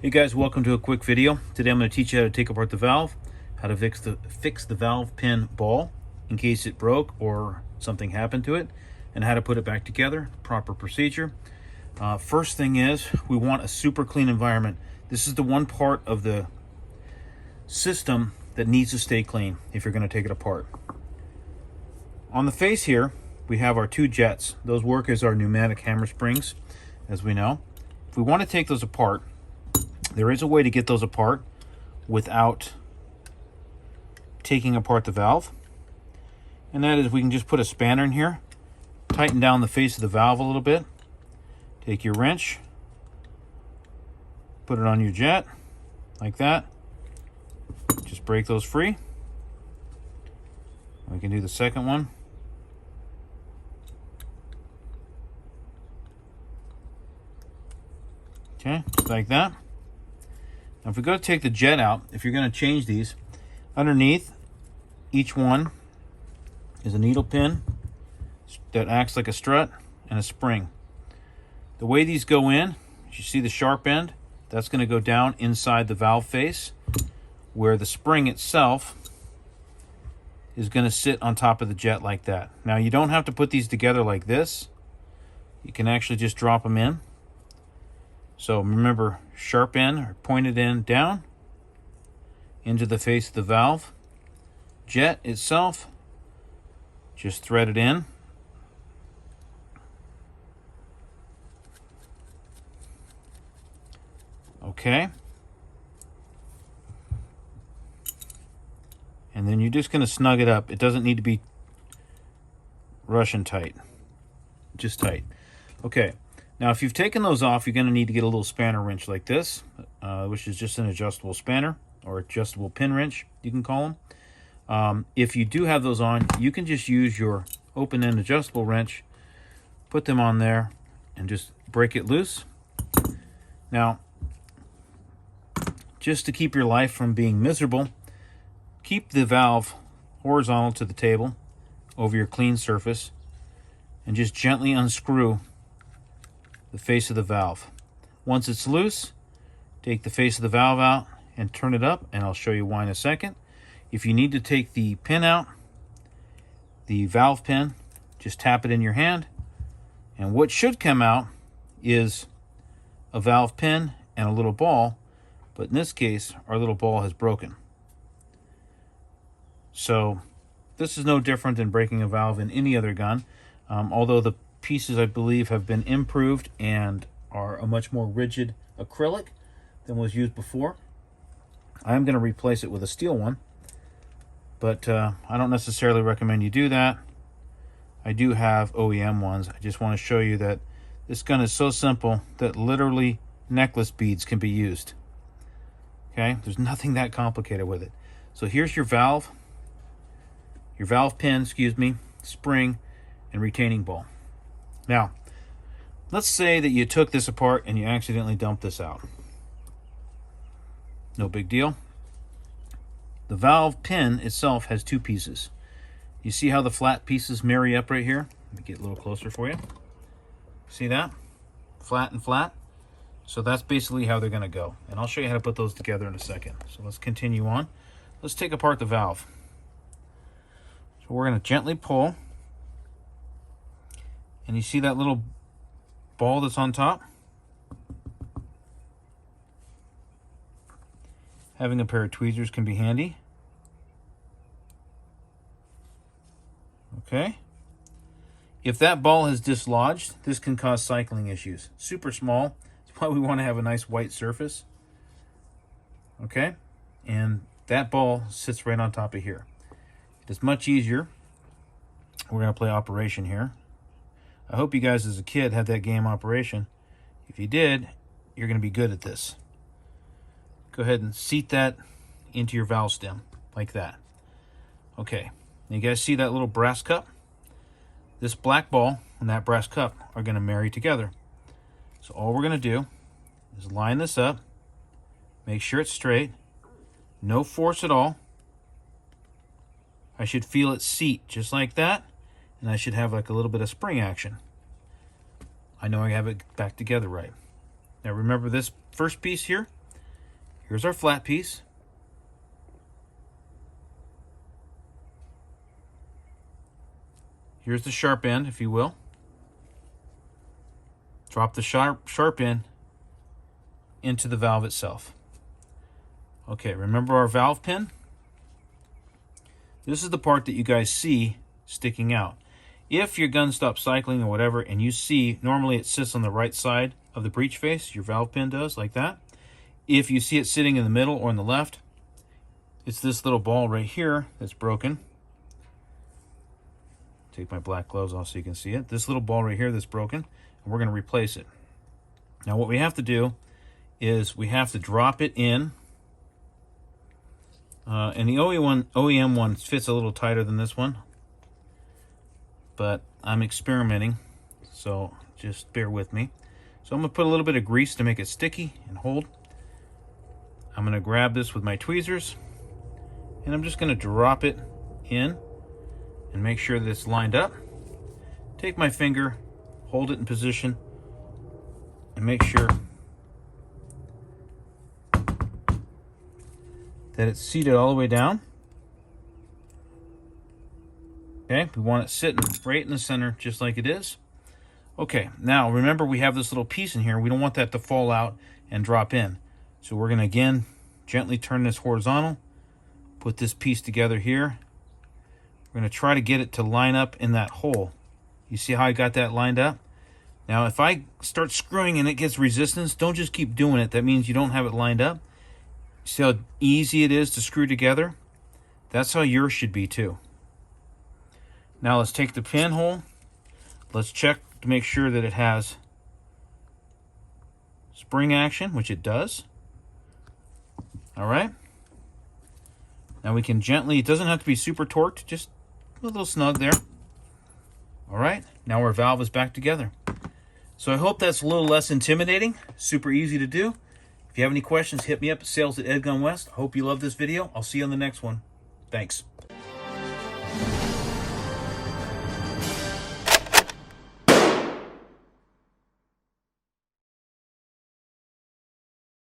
Hey guys, welcome to a quick video. Today I'm going to teach you how to take apart the valve, how to fix the valve pin ball in case it broke or something happened to it, and how to put it back together, proper procedure. First thing is, we want a super clean environment. This is the one part of the system that needs to stay clean if you're going to take it apart. On the face here, we have our two jets. Those work as our pneumatic hammer springs, as we know. If we want to take those apart, there is a way to get those apart without taking apart the valve. And that is, we can just put a spanner in here, tighten down the face of the valve a little bit, take your wrench, put it on your jet, like that. Just break those free. We can do the second one. Okay, just like that. Now if we go to take the jet out, if you're going to change these, underneath each one is a needle pin that acts like a strut and a spring. The way these go in, you see the sharp end, that's going to go down inside the valve face, where the spring itself is going to sit on top of the jet like that. Now you don't have to put these together like this. You can actually just drop them in. So remember, sharp end or pointed end down into the face of the valve. Jet itself, just thread it in. Okay. And then you're just going to snug it up. It doesn't need to be Russian tight, just tight. Okay. Now, if you've taken those off, you're going to need to get a little spanner wrench like this, which is just an adjustable spanner or adjustable pin wrench, you can call them. If you do have those on, you can just use your open-end adjustable wrench, put them on there, and just break it loose. Now, just to keep your life from being miserable, keep the valve horizontal to the table over your clean surface, and just gently unscrew the face of the valve. Once it's loose, take the face of the valve out and turn it up, and I'll show you why in a second. If you need to take the pin out, the valve pin, just tap it in your hand, and what should come out is a valve pin and a little ball, but in this case, our little ball has broken. So this is no different than breaking a valve in any other gun, although the pieces, I believe, have been improved and are a much more rigid acrylic than was used before. I'm going to replace it with a steel one, but I don't necessarily recommend you do that. I do have OEM ones. I just want to show you that this gun is so simple that literally necklace beads can be used. Okay, there's nothing that complicated with it. So here's your valve pin, spring, and retaining ball. Now, let's say that you took this apart and you accidentally dumped this out. No big deal. The valve pin itself has two pieces. You see how the flat pieces marry up right here? Let me get a little closer for you. See that? Flat and flat. So that's basically how they're going to go. And I'll show you how to put those together in a second. So let's continue on. Let's take apart the valve. So we're going to gently pull. And you see that little ball that's on top? Having a pair of tweezers can be handy. Okay. If that ball is dislodged, this can cause cycling issues. Super small. That's why we want to have a nice white surface. Okay. And that ball sits right on top of here. It's much easier. We're going to play Operation here. I hope you guys as a kid had that game Operation. If you did, you're going to be good at this. Go ahead and seat that into your valve stem, like that. Okay, you guys see that little brass cup? This black ball and that brass cup are going to marry together. So all we're going to do is line this up, make sure it's straight, no force at all. I should feel it seat just like that, and I should have like a little bit of spring action. I know I have it back together right. Now remember this first piece here, Here's our flat piece. Here's the sharp end, if you will. Drop the sharp end into the valve itself. Okay, remember our valve pin? This is the part that you guys see sticking out. If your gun stops cycling or whatever, and you see, normally it sits on the right side of the breech face, your valve pin does, like that. If you see it sitting in the middle or on the left, it's this little ball right here that's broken. Take my black gloves off so you can see it. This little ball right here that's broken, and we're going to replace it. Now what we have to do is we have to drop it in. And the OEM one fits a little tighter than this one, but I'm experimenting, so just bear with me. So I'm going to put a little bit of grease to make it sticky and hold. I'm going to grab this with my tweezers, and I'm just going to drop it in and make sure that it's lined up. Take my finger, hold it in position, and make sure that it's seated all the way down. Okay, we want it sitting right in the center, just like it is. Okay, now remember we have this little piece in here. We don't want that to fall out and drop in. So we're going to, again, gently turn this horizontal, put this piece together here. We're going to try to get it to line up in that hole. You see how I got that lined up? Now, if I start screwing and it gets resistance, don't just keep doing it. That means you don't have it lined up. See how easy it is to screw together? That's how yours should be too. Now let's take the pinhole. Let's check to make sure that it has spring action, which it does. All right. Now we can gently, it doesn't have to be super torqued, just a little snug there. All right, now our valve is back together. So I hope that's a little less intimidating, super easy to do. If you have any questions, hit me up at sales@EDgun West. I hope you love this video. I'll see you on the next one. Thanks.